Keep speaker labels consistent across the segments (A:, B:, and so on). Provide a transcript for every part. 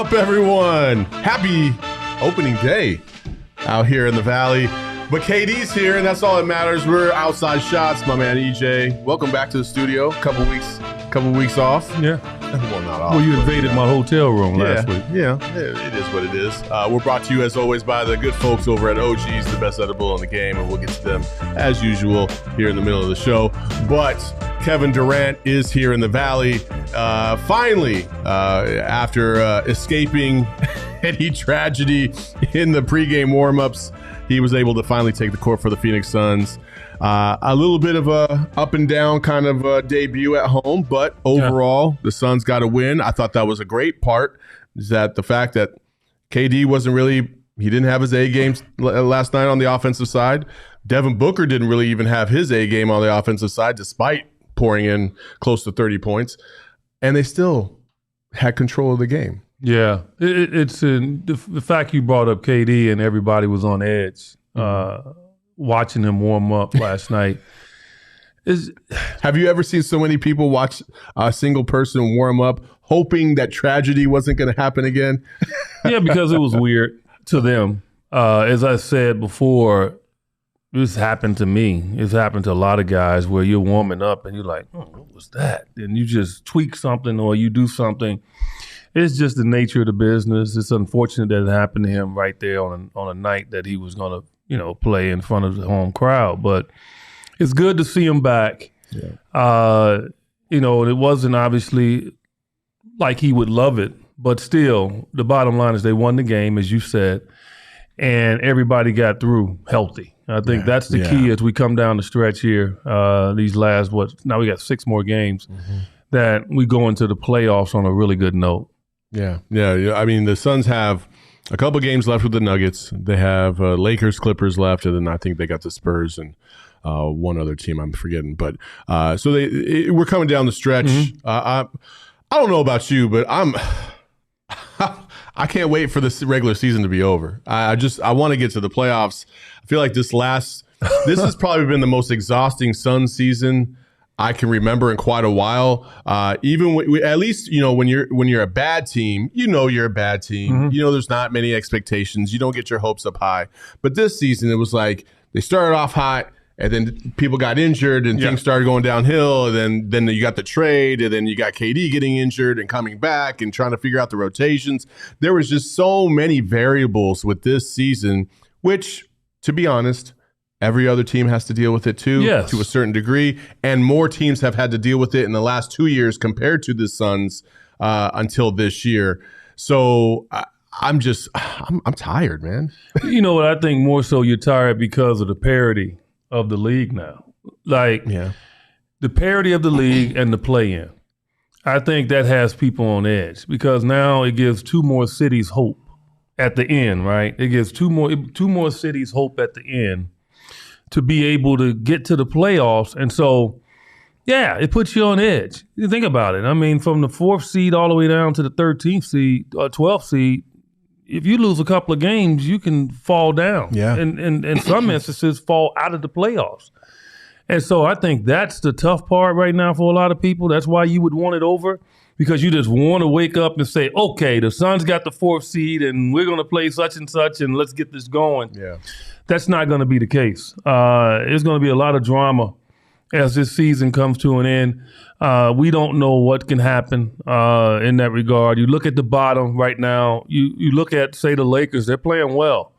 A: up, everyone? Happy opening day out here in the Valley. But KD's here, and that's all that matters. We're outside shots, my man EJ. Welcome back to the studio. Couple weeks off.
B: Yeah.
A: Well, not off.
B: Well, you invaded my hotel room last week.
A: Yeah, it is what it is. We're brought to you, as always, by the good folks over at OG's, the best edible in the game, and we'll get to them, as usual, here in the middle of the show. But Kevin Durant is here in the Valley. Finally, after escaping any tragedy in the pregame warmups, he was able to finally take the court for the Phoenix Suns. A little bit of a up and down kind of debut at home, but overall, the Suns got a win. I thought that was a great part, is that the fact that KD he didn't have his A game last night on the offensive side. Devin Booker didn't really even have his A game on the offensive side, despite pouring in close to 30 points. And they still had control of the game.
B: Yeah, it's the fact you brought up KD and everybody was on edge watching him warm up last night.
A: Have you ever seen so many people watch a single person warm up hoping that tragedy wasn't going to happen again?
B: Yeah, because it was weird to them. As I said before, this happened to me. It's happened to a lot of guys where you're warming up and you're like, oh, what was that? And you just tweak something or you do something. It's just the nature of the business. It's unfortunate that it happened to him right there on a night that he was going to, play in front of the home crowd. But it's good to see him back. Yeah. It wasn't obviously like he would love it, but still, the bottom line is they won the game, as you said, and everybody got through healthy. I think that's the key as we come down the stretch here. These last, now we got 6 more games, that we go into the playoffs on a really good note.
A: Yeah. I mean, the Suns have a couple games left with the Nuggets. They have Lakers, Clippers left, and then I think they got the Spurs and one other team I'm forgetting. But so we're coming down the stretch. I don't know about you, but I can't wait for this regular season to be over. I want to get to the playoffs. I feel like this has probably been the most exhausting Suns season I can remember in quite a while. Even at least, when you're a bad team, you're a bad team. There's not many expectations. You don't get your hopes up high. But this season, it was like they started off hot, and then people got injured, and things started going downhill. And then you got the trade, and then you got KD getting injured and coming back and trying to figure out the rotations. There was just so many variables with this season, which, to be honest, every other team has to deal with it too, to a certain degree, and more teams have had to deal with it in the last 2 years compared to the Suns until this year. So I'm tired, man.
B: You know what? I think more so you're tired because of the parity of the league now. The parity of the league and the play-in. I think that has people on edge because now it gives 2 more cities hope at the end, right? It gives two more cities hope at the end to be able to get to the playoffs. And so, it puts you on edge. You think about it. I mean, from the 4th seed all the way down to the 13th seed, 12th seed, if you lose a couple of games, you can fall down. Yeah. And in some instances, fall out of the playoffs. And so I think that's the tough part right now for a lot of people. That's why you would want it over, because you just want to wake up and say, okay, the Suns got the 4th seed and we're going to play such and such and let's get this going. Yeah. That's not going to be the case. It's going to be a lot of drama as this season comes to an end. We don't know what can happen in that regard. You look at the bottom right now. You look at, say, the Lakers. They're playing well.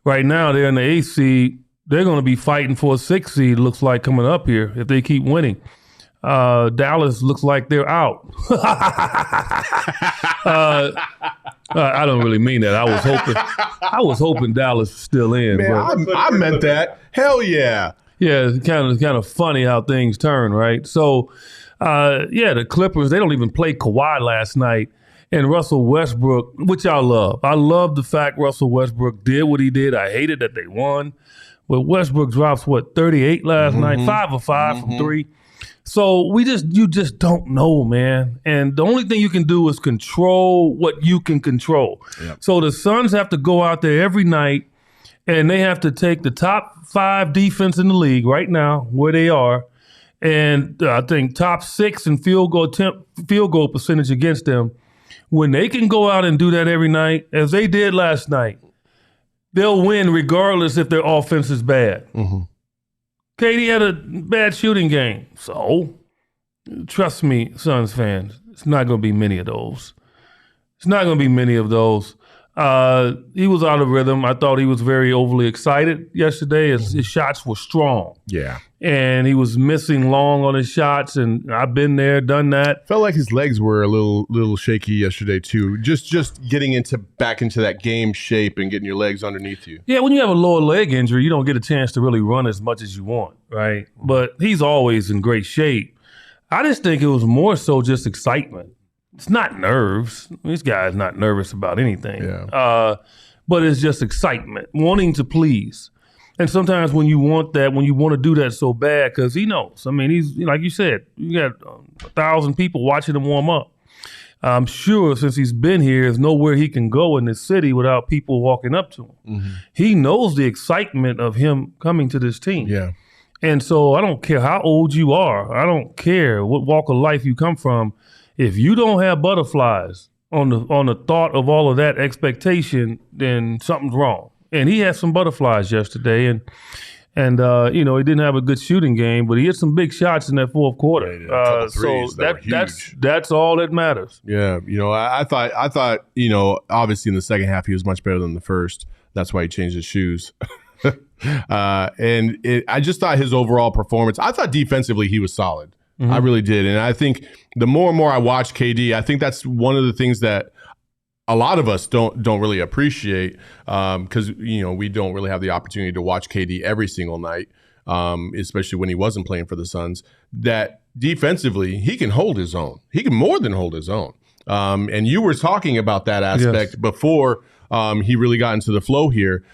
B: Right now, they're in the 8th seed. They're going to be fighting for a 6th seed, looks like, coming up here if they keep winning. Dallas looks like they're out. I don't really mean that. I was hoping Dallas was still in.
A: Man, I meant that. Hell yeah.
B: Yeah, it's kind of funny how things turn, right? So, the Clippers, they don't even play Kawhi last night. And Russell Westbrook, which I love. I love the fact Russell Westbrook did what he did. I hated that they won. But Westbrook drops, 38 last night? 5 of 5 from 3. So you just don't know, man. And the only thing you can do is control what you can control. Yep. So the Suns have to go out there every night and they have to take the top 5 defense in the league right now, where they are, and I think top 6 in field goal percentage against them, When they can go out and do that every night, as they did last night, they'll win regardless if their offense is bad.
A: Mm-hmm.
B: KD had a bad shooting game. So, trust me, Suns fans, it's not going to be many of those. It's not going to be many of those. He was out of rhythm. I thought he was very overly excited yesterday. His shots were strong.
A: Yeah.
B: And he was missing long on his shots, and I've been there, done that.
A: Felt like his legs were a little shaky yesterday too. Just getting back into that game shape and getting your legs underneath you.
B: Yeah, when you have a lower leg injury, you don't get a chance to really run as much as you want, right? But he's always in great shape. I just think it was more so just excitement. It's not nerves. This guy's not nervous about anything.
A: Yeah.
B: But it's just excitement, wanting to please. And sometimes when you want that, when you want to do that so bad, because he knows. I mean, he's like you said, you got 1,000 people watching him warm up. I'm sure since he's been here, there's nowhere he can go in this city without people walking up to him.
A: Mm-hmm.
B: He knows the excitement of him coming to this team.
A: Yeah.
B: And so I don't care how old you are. I don't care what walk of life you come from. If you don't have butterflies on the thought of all of that expectation, then something's wrong. And he had some butterflies yesterday, and he didn't have a good shooting game, but he hit some big shots in that fourth quarter.
A: Yeah, a couple threes that were huge.
B: That's all that matters.
A: Yeah, I thought obviously in the second half he was much better than the first. That's why he changed his shoes. I just thought his overall performance. I thought defensively he was solid. Mm-hmm. I really did, and I think the more and more I watch KD, I think that's one of the things that a lot of us don't really appreciate because we don't really have the opportunity to watch KD every single night, especially when he wasn't playing for the Suns. That defensively he can hold his own. He can more than hold his own. And you were talking about that aspect before he really got into the flow here.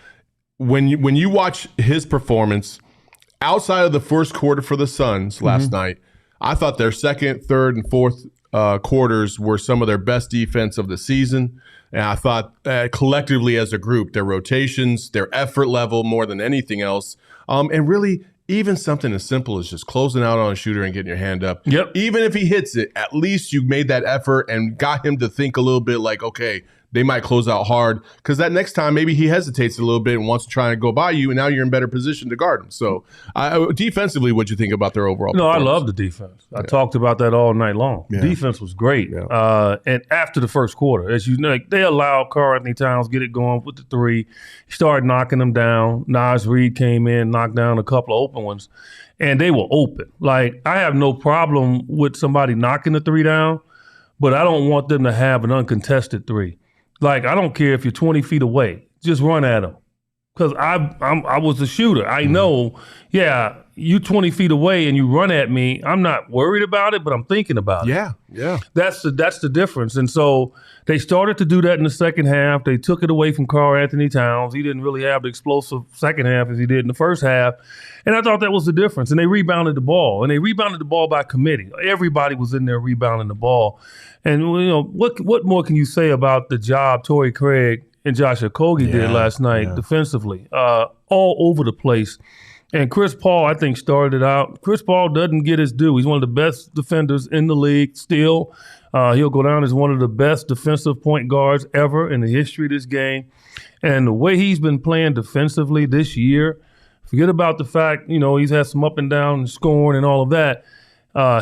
A: When you watch his performance outside of the first quarter for the Suns last night, I thought their second, third, and fourth quarters were some of their best defense of the season. And I thought collectively as a group, their rotations, their effort level more than anything else, and really even something as simple as just closing out on a shooter and getting your hand up.
B: Yep.
A: Even if he hits it, at least you made that effort and got him to think a little bit like, okay, they might close out hard because that next time maybe he hesitates a little bit and wants to try and go by you, and now you're in better position to guard him. So defensively, what'd you think about their overall performance?
B: I love the defense. I talked about that all night long.
A: Yeah.
B: Defense was great. Yeah. And after the first quarter, as you know, they allowed Karl-Anthony Towns get it going with the three. He started knocking them down. Naz Reid came in, knocked down a couple of open ones, and they were open. Like, I have no problem with somebody knocking the three down, but I don't want them to have an uncontested three. Like, I don't care if you're 20 feet away. Just run at them. Because I was the shooter. I know, you 20 feet away and you run at me, I'm not worried about it, but I'm thinking about it.
A: Yeah.
B: That's the difference. And so they started to do that in the second half. They took it away from Karl-Anthony Towns. He didn't really have the explosive second half as he did in the first half. And I thought that was the difference. And they rebounded the ball. And they rebounded the ball by committee. Everybody was in there rebounding the ball. And, what more can you say about the job Torrey Craig and Josh Okogie did last night defensively? All over the place. And Chris Paul, I think, started it out. Chris Paul doesn't get his due. He's one of the best defenders in the league still. He'll go down as one of the best defensive point guards ever in the history of this game. And the way he's been playing defensively this year, forget about the fact, he's had some up and down scoring and all of that.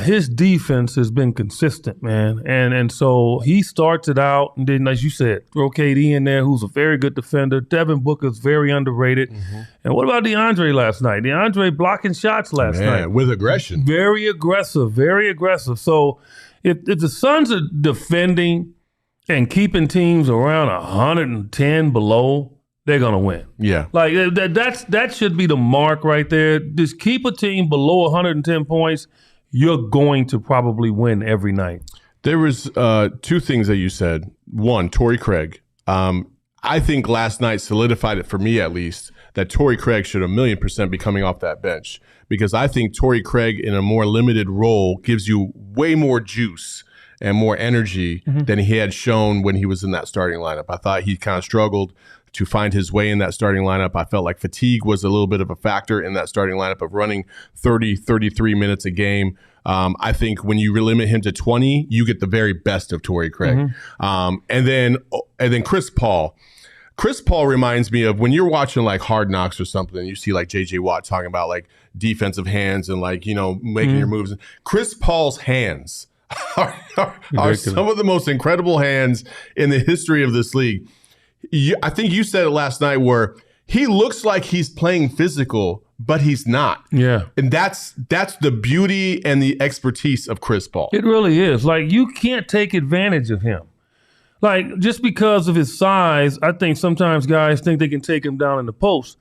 B: His defense has been consistent, man. And so he starts it out, and then, as you said, throw KD in there, who's a very good defender. Devin Booker's very underrated. Mm-hmm. And what about DeAndre last night? DeAndre blocking shots last night.
A: With aggression.
B: Very aggressive, very aggressive. So if the Suns are defending and keeping teams around 110 below, they're going to win.
A: Yeah.
B: Like, that should be the mark right there. Just keep a team below 110 points. You're going to probably win every night.
A: There was two things that you said. One, Torrey Craig. I think last night solidified it for me, at least, that Torrey Craig should 1,000,000% be coming off that bench, because I think Torrey Craig in a more limited role gives you way more juice and more energy than he had shown when he was in that starting lineup. I thought he kind of struggled to find his way in that starting lineup. I felt like fatigue was a little bit of a factor in that starting lineup of running 30, 33 minutes a game. I think when you limit him to 20, you get the very best of Torrey Craig. And then Chris Paul. Chris Paul reminds me of when you're watching like Hard Knocks or something, and you see like J.J. Watt talking about like defensive hands and like, making your moves. Chris Paul's hands are some of the most incredible hands in the history of this league. I think you said it last night where he looks like he's playing physical, but he's not.
B: Yeah.
A: And that's the beauty and the expertise of Chris Paul.
B: It really is. Like, you can't take advantage of him. Like, just because of his size, I think sometimes guys think they can take him down in the post.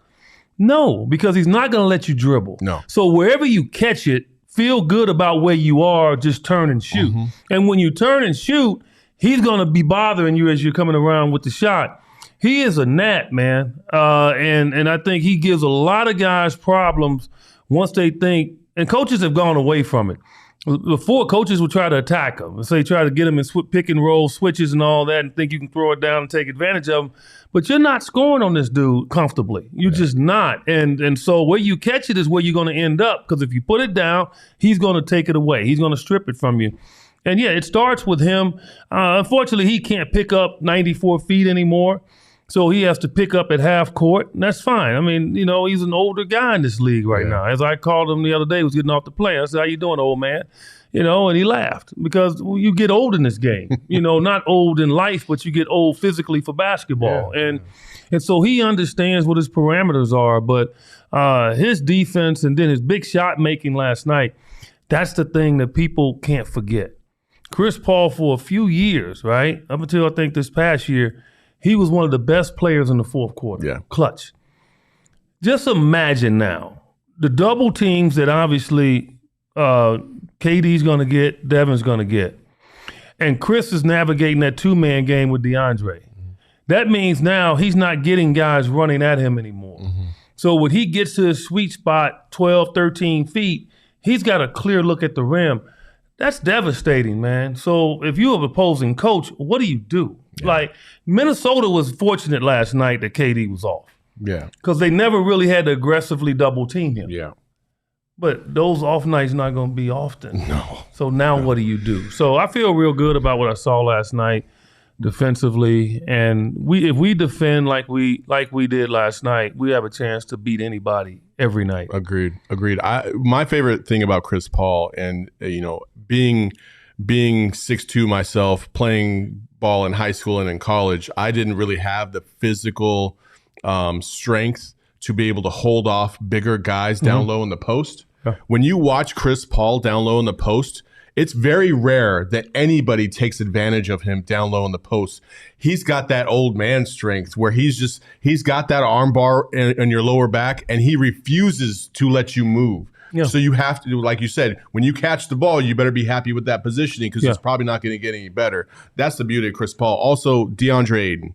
B: No, because he's not going to let you dribble.
A: No.
B: So wherever you catch it, feel good about where you are, just turn and shoot. And when you turn and shoot, he's going to be bothering you as you're coming around with the shot. He is a gnat, man. And I think he gives a lot of guys problems once they think, and coaches have gone away from it. Before, coaches would try to attack him and say, try to get him in pick and roll switches and all that and think you can throw it down and take advantage of him. But you're not scoring on this dude comfortably. You're just not. And so where you catch it is where you're going to end up, because if you put it down, he's going to take it away. He's going to strip it from you. And yeah, it starts with him. Unfortunately, he can't pick up 94 feet anymore. So he has to pick up at half court, and that's fine. I mean, he's an older guy in this league right now. As I called him the other day, he was getting off the plane. I said, "How you doing, old man?" And he laughed because you get old in this game. Not old in life, but you get old physically for basketball. And so he understands what his parameters are. But his defense and then his big shot making last night, that's the thing that people can't forget. Chris Paul, for a few years, right, up until I think this past year, he was one of the best players in the fourth quarter.
A: Yeah.
B: Clutch. Just imagine now the double teams that obviously KD's going to get, Devin's going to get. And Chris is navigating that two-man game with DeAndre. That means now he's not getting guys running at him anymore. So when he gets to his sweet spot, 12, 13 feet, he's got a clear look at the rim. That's devastating, man. So if you're an opposing coach, what do you do? Like, Minnesota was fortunate last night that KD was off.
A: Yeah.
B: Because they never really had to aggressively double team him.
A: Yeah.
B: But those off nights not going to be often. No. So now what do you do? So I feel real good about what I saw last night defensively. And if we defend like we did last night, we have a chance to beat anybody every night.
A: Agreed. My favorite thing about Chris Paul and, being 6'2" myself, playing ball in high school and in college, I didn't really have the physical strength to be able to hold off bigger guys down low in the post. Yeah. When you watch Chris Paul down low in the post, it's very rare that anybody takes advantage of him down low in the post. He's got that old man strength where he's got that arm bar in your lower back, and he refuses to let you move. Yeah. So you have to do, like you said, when you catch the ball, you better be happy with that positioning because it's probably not going to get any better. That's the beauty of Chris Paul. Also, Deandre Ayton.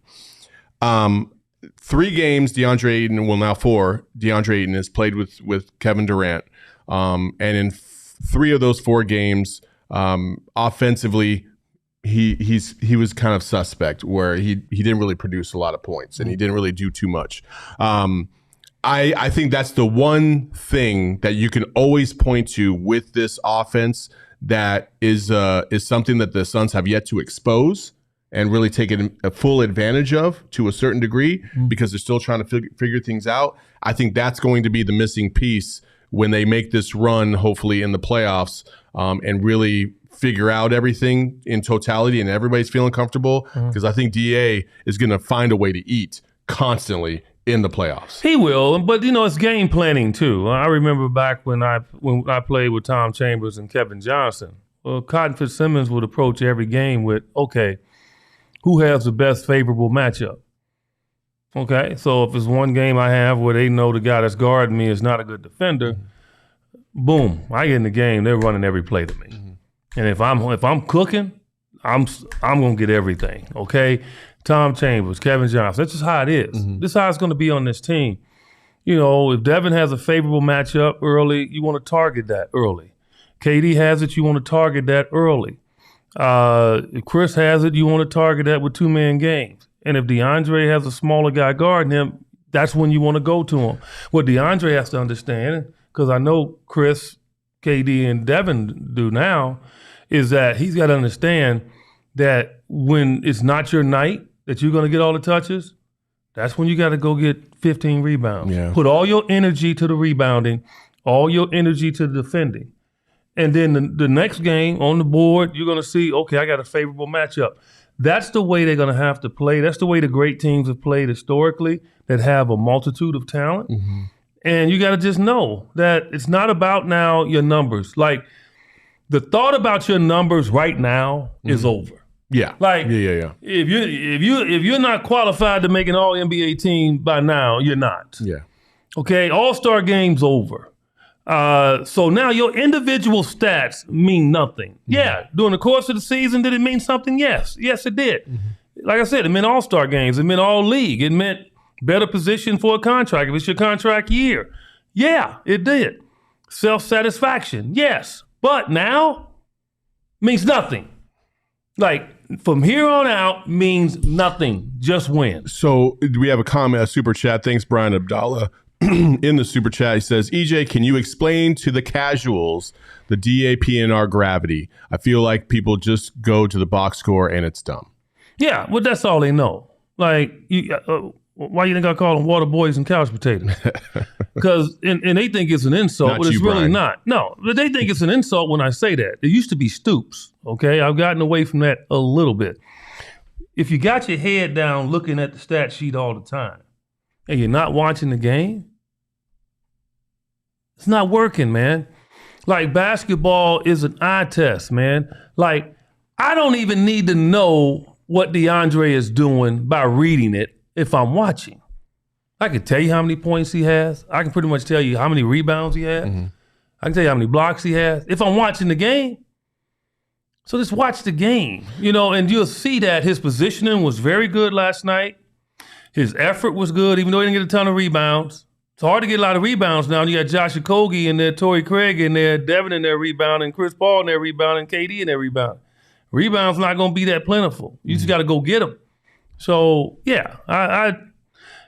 A: 3 games, Deandre Ayton, well now 4, Deandre Ayton has played with Kevin Durant. And in 3 of those 4 games, offensively, he was kind of suspect where he didn't really produce a lot of points and he didn't really do too much. I think that's the one thing that you can always point to with this offense that is something that the Suns have yet to expose and really take a full advantage of to a certain degree because they're still trying to figure things out. I think that's going to be the missing piece when they make this run, hopefully in the playoffs, and really figure out everything in totality and everybody's feeling comfortable because I think DA is going to find a way to eat constantly in the playoffs.
B: He will, but it's game planning too. I remember back when I played with Tom Chambers and Kevin Johnson. Well, Cotton Fitzsimmons would approach every game with, okay, who has the best favorable matchup? Okay, so if it's one game I have where they know the guy that's guarding me is not a good defender, boom, I get in the game, they're running every play to me. And if I'm cooking, I'm gonna get everything. Okay. Tom Chambers, Kevin Johnson. That's just how it is. This is how it's going to be on this team. If Devin has a favorable matchup early, you want to target that early. KD has it, you want to target that early. If Chris has it, you want to target that with 2-man games. And if DeAndre has a smaller guy guarding him, that's when you want to go to him. What DeAndre has to understand, because I know Chris, KD, and Devin do now, is that he's got to understand that when it's not your night that you're going to get all the touches, that's when you got to go get 15 rebounds.
A: Yeah.
B: Put all your energy to the rebounding, all your energy to the defending. And then the next game on the board, you're going to see, okay, I got a favorable matchup. That's the way they're going to have to play. That's the way the great teams have played historically that have a multitude of talent. Mm-hmm. And you got to just know that it's not about now your numbers. Like, the thought about your numbers right now is over.
A: Yeah.
B: Like,
A: yeah.
B: If you're not qualified to make an all NBA team by now, you're not.
A: Yeah.
B: Okay. All-Star game's over. So now your individual stats mean nothing. Mm-hmm. Yeah. During the course of the season, did it mean something? Yes. Yes, it did. Mm-hmm. Like I said, it meant all-star games. It meant all league. It meant better position for a contract if it's your contract year. Yeah, it did. Self-satisfaction. Yes. But now means nothing. Like, from here on out means nothing. Just win.
A: So we have a comment, a super chat. Thanks, Brian Abdallah. In the super chat, he says, EJ, can you explain to the casuals the DAPNR gravity? I feel like people just go to the box score and it's dumb.
B: Yeah, well, that's all they know. Like, why you think I call them water boys and couch potatoes? Because and they think it's an insult,
A: Not
B: but it's
A: you,
B: really
A: Brian.
B: not. No, but they think it's an insult when I say that. It used to be Stoops, okay? I've gotten away from that a little bit. If you got your head down looking at the stat sheet all the time and you're not watching the game, it's not working, man. Like, basketball is an eye test, man. Like, I don't even need to know what DeAndre is doing by reading it if I'm watching. I can tell you how many points he has. I can pretty much tell you how many rebounds he has. Mm-hmm. I can tell you how many blocks he has if I'm watching the game. So just watch the game, and you'll see that his positioning was very good last night. His effort was good, even though he didn't get a ton of rebounds. It's hard to get a lot of rebounds now. You got Josh Okogie in there, Torrey Craig in there, Devin in there rebounding, Chris Paul in there rebounding, KD in there rebounding. Rebounds not going to be that plentiful. You just got to go get them. So, yeah, I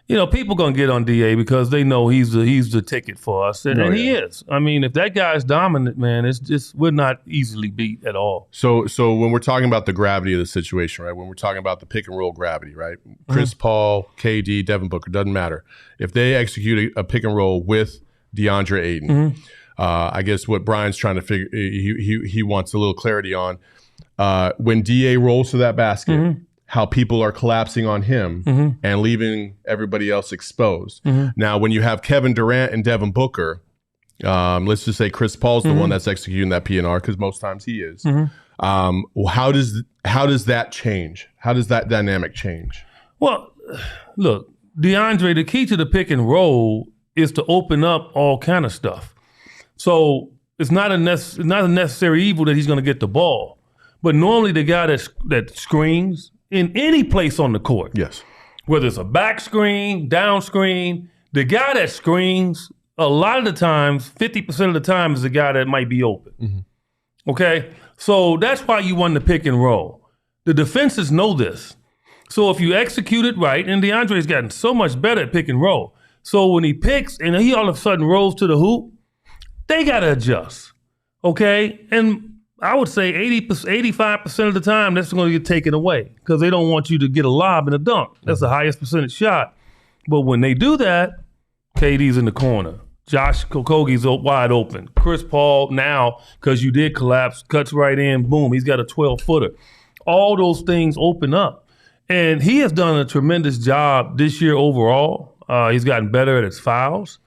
B: people going to get on DA because they know he's the ticket for us. And he is. I mean, if that guy's dominant, man, it's just, we're not easily beat at all.
A: So when we're talking about the gravity of the situation, right, when we're talking about the pick and roll gravity, right, Chris Paul, KD, Devin Booker, doesn't matter. If they execute a pick and roll with DeAndre Ayton, I guess what Brian's trying to figure, he wants a little clarity on, when DA rolls to that basket, how people are collapsing on him and leaving everybody else exposed. Now, when you have Kevin Durant and Devin Booker, let's just say Chris Paul's the one that's executing that PNR, because most times he is. How does that change? How does that dynamic change?
B: Well, look, DeAndre, the key to the pick and roll is to open up all kind of stuff. So it's not a necessary evil that he's going to get the ball. But normally the guy that screens in any place on the court,
A: yes,
B: whether it's a back screen, down screen, the guy that screens, a lot of the times, 50% of the time, is the guy that might be open. Okay? So that's why you won the pick and roll. The defenses know this. So if you execute it right, and DeAndre's gotten so much better at pick and roll. So when he picks and he all of a sudden rolls to the hoop, they got to adjust. Okay? And I would say 85% of the time that's going to get taken away because they don't want you to get a lob and a dunk. That's the highest percentage shot. But when they do that, KD's in the corner. Josh Okogie's wide open. Chris Paul now, because you did collapse, cuts right in, boom, he's got a 12-footer. All those things open up. And he has done a tremendous job this year overall. He's gotten better at his fouls.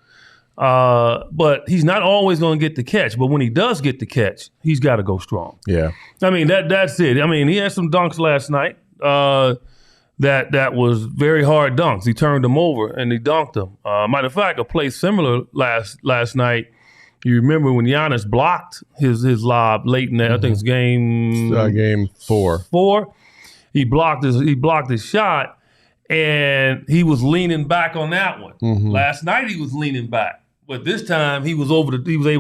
B: But he's not always going to get the catch. But when he does get the catch, he's got to go strong.
A: Yeah.
B: I mean, that's it. I mean, he had some dunks last night that was very hard dunks. He turned them over and he dunked them. Matter of fact, a play similar last night. You remember when Giannis blocked his lob late in that, I think it's game 4. He blocked his shot, and he was leaning back on that one. Last night he was leaning back. But this time he was able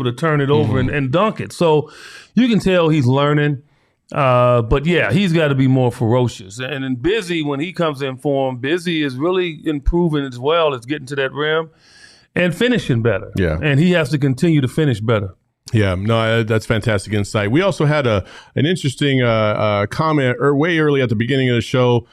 B: to turn it over and dunk it. So you can tell he's learning. But yeah, he's got to be more ferocious. And then Busy, when he comes in form, Busy is really improving as well as getting to that rim and finishing better.
A: Yeah.
B: And he has to continue to finish better.
A: Yeah, no, that's fantastic insight. We also had an interesting comment way early at the beginning of the show.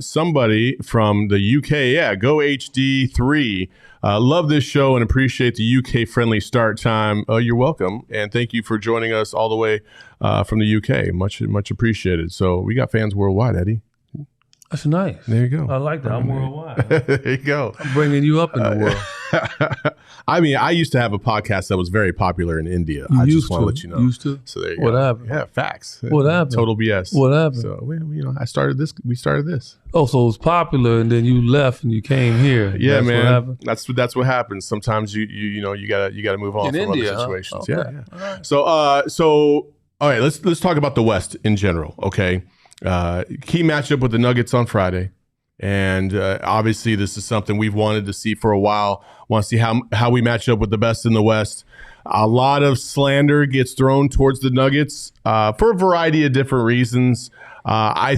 A: Somebody from the UK, Go HD3. Love this show and appreciate the UK-friendly start time. You're welcome, and thank you for joining us all the way from the UK. Much appreciated. So we got fans worldwide, Eddie.
B: That's nice.
A: There you go.
B: I like that. I'm worldwide.
A: There you go.
B: I'm bringing you up in the world.
A: I mean, I used to have a podcast that was very popular in India. I just want to let you know.
B: Used to?
A: So there you
B: What
A: go.
B: happened?
A: Yeah, facts.
B: What happened?
A: Total BS.
B: What happened?
A: So we started this. We started this.
B: Oh, so it was popular, and then you left and you came here.
A: Yeah,
B: That's
A: man.
B: What happened?
A: That's what happens. Sometimes you gotta move on
B: In
A: from
B: India,
A: other situations.
B: huh? Okay.
A: Yeah.
B: All right.
A: So all right, let's talk about the West in general. Okay, key matchup with the Nuggets on Friday. And obviously, this is something we've wanted to see for a while. Want to see how we match up with the best in the West. A lot of slander gets thrown towards the Nuggets for a variety of different reasons. I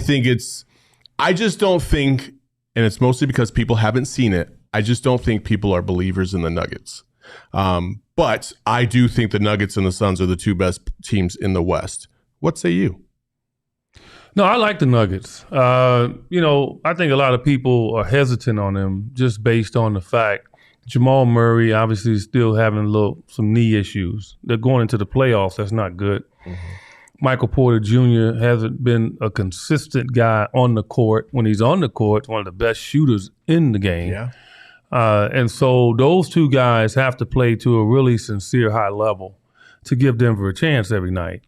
A: just don't think, and it's mostly because people haven't seen it, I just don't think people are believers in the Nuggets. But I do think the Nuggets and the Suns are the two best teams in the West. What say you?
B: No, I like the Nuggets. I think a lot of people are hesitant on them just based on the fact Jamal Murray obviously is still having some knee issues. They're going into the playoffs. That's not good. Mm-hmm. Michael Porter Jr. hasn't been a consistent guy on the court. When he's on the court, one of the best shooters in the game.
A: Yeah.
B: And so those two guys have to play to a really sincere high level to give Denver a chance every night.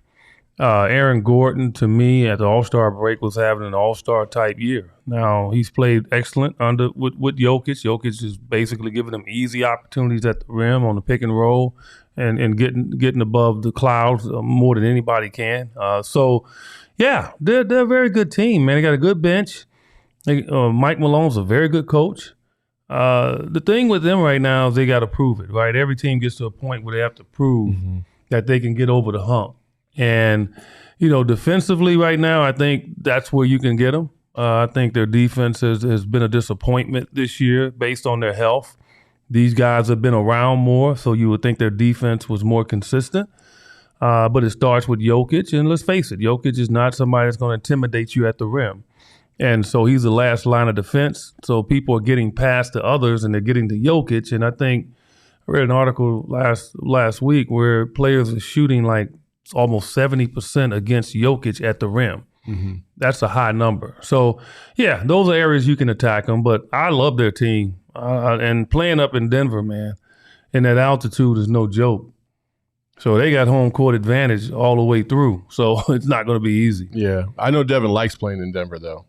B: Aaron Gordon, to me, at the All-Star break, was having an All-Star type year. Now, he's played excellent with Jokic. Jokic is basically giving him easy opportunities at the rim on the pick and roll and getting above the clouds more than anybody can. They're a very good team, man. They got a good bench. Mike Malone's a very good coach. The thing with them right now is they got to prove it, right? Every team gets to a point where they have to prove that they can get over the hump. And, defensively right now, I think that's where you can get them. I think their defense has been a disappointment this year based on their health. These guys have been around more, so you would think their defense was more consistent. But it starts with Jokic, and let's face it, Jokic is not somebody that's going to intimidate you at the rim. And so he's the last line of defense. So people are getting past the others, and they're getting to Jokic. And I think I read an article last week where players are shooting like almost 70% against Jokic at the rim. Mm-hmm. That's a high number. So, yeah, those are areas you can attack them. But I love their team. And playing up in Denver, man, and that altitude is no joke. So they got home court advantage all the way through. So it's not going to be easy.
A: Yeah. I know Devin likes playing in Denver, though.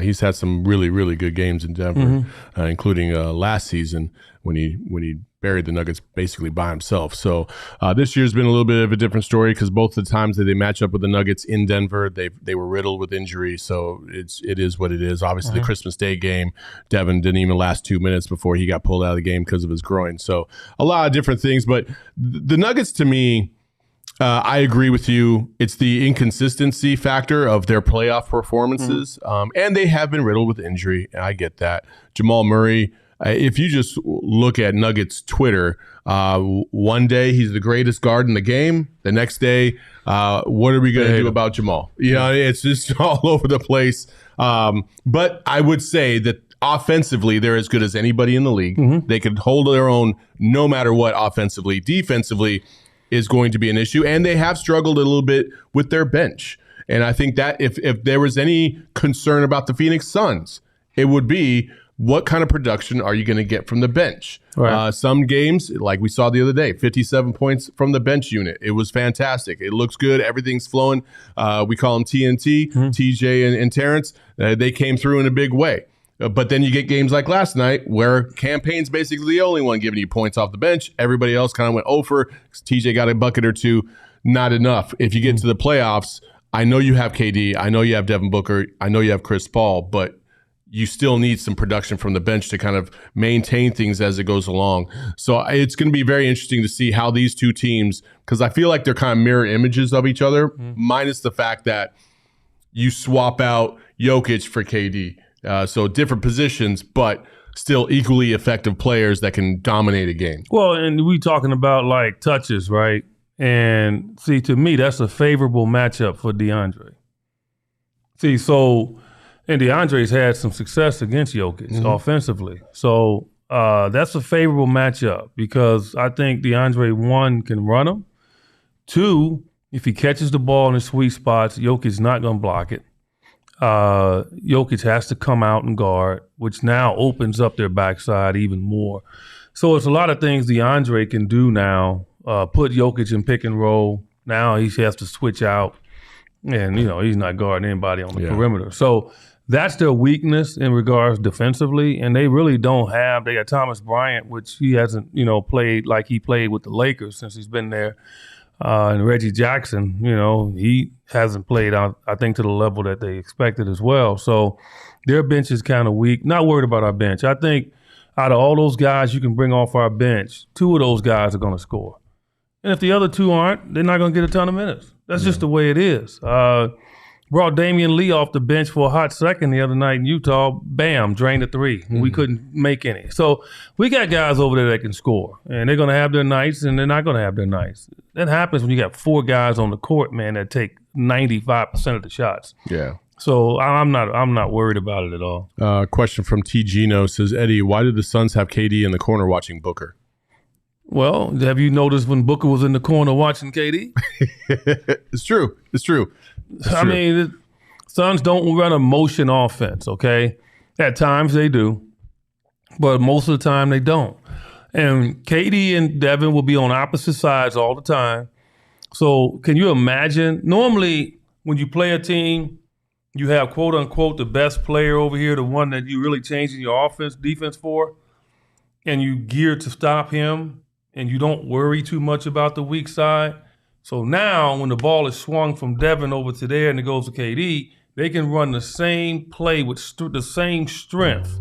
A: He's had some really, really good games in Denver, including last season when he buried the Nuggets basically by himself. So this year's been a little bit of a different story because both the times that they match up with the Nuggets in Denver, they were riddled with injury. So it is what it is. Obviously, the Christmas Day game, Devin didn't even last 2 minutes before he got pulled out of the game because of his groin. So a lot of different things. But the Nuggets, to me, I agree with you. It's the inconsistency factor of their playoff performances. And they have been riddled with injury. I get that. Jamal Murray, if you just look at Nuggets Twitter, one day he's the greatest guard in the game. The next day, what are we going to do about Jamal? It's just all over the place. But I would say that offensively, they're as good as anybody in the league. They could hold their own no matter what offensively. Defensively is going to be an issue, and they have struggled a little bit with their bench. And I think that if there was any concern about the Phoenix Suns, it would be what kind of production are you going to get from the bench? Right. Some games, like we saw the other day, 57 points from the bench unit. It was fantastic. It looks good. Everything's flowing. We call them TNT, TJ and Terrence. They came through in a big way. But then you get games like last night where Campaign's basically the only one giving you points off the bench. Everybody else kind of went over. TJ got a bucket or two. Not enough. If you get to the playoffs, I know you have KD. I know you have Devin Booker. I know you have Chris Paul. But you still need some production from the bench to kind of maintain things as it goes along. So it's going to be very interesting to see how these two teams, because I feel like they're kind of mirror images of each other, minus the fact that you swap out Jokic for KD. So different positions, but still equally effective players that can dominate a game.
B: Well, and we talking about like touches, right? And see, to me, that's a favorable matchup for DeAndre. See, so, and DeAndre's had some success against Jokic offensively. So that's a favorable matchup because I think DeAndre, one, can run him. Two, if he catches the ball in the sweet spots, Jokic's not going to block it. Jokic has to come out and guard, which now opens up their backside even more. So it's a lot of things DeAndre can do now. Put Jokic in pick and roll. Now he has to switch out. And, he's not guarding anybody on the perimeter. So that's their weakness in regards defensively. And they really don't have – they got Thomas Bryant, which he hasn't, played like he played with the Lakers since he's been there. And Reggie Jackson, he hasn't played, I think, to the level that they expected as well. So their bench is kind of weak. Not worried about our bench. I think out of all those guys you can bring off our bench, two of those guys are going to score. And if the other two aren't, they're not going to get a ton of minutes. That's just the way it is. Brought Damian Lee off the bench for a hot second the other night in Utah. Bam, drained a three. We couldn't make any. So we got guys over there that can score, and they're going to have their nights, and they're not going to have their nights. That happens when you got four guys on the court, man, that take 95% of the shots.
A: Yeah.
B: So I'm not worried about it at all.
A: Question from T. Gino says, Eddie, why did the Suns have KD in the corner watching Booker?
B: Well, have you noticed when Booker was in the corner watching KD?
A: It's true.
B: I mean, the Suns don't run a motion offense, okay? At times they do, but most of the time they don't. And KD and Devin will be on opposite sides all the time. So can you imagine? Normally, when you play a team, you have, quote unquote, the best player over here, the one that you really changing your defense for, and you gear to stop him, and you don't worry too much about the weak side. So now when the ball is swung from Devin over to there and it goes to KD, they can run the same play with the same strength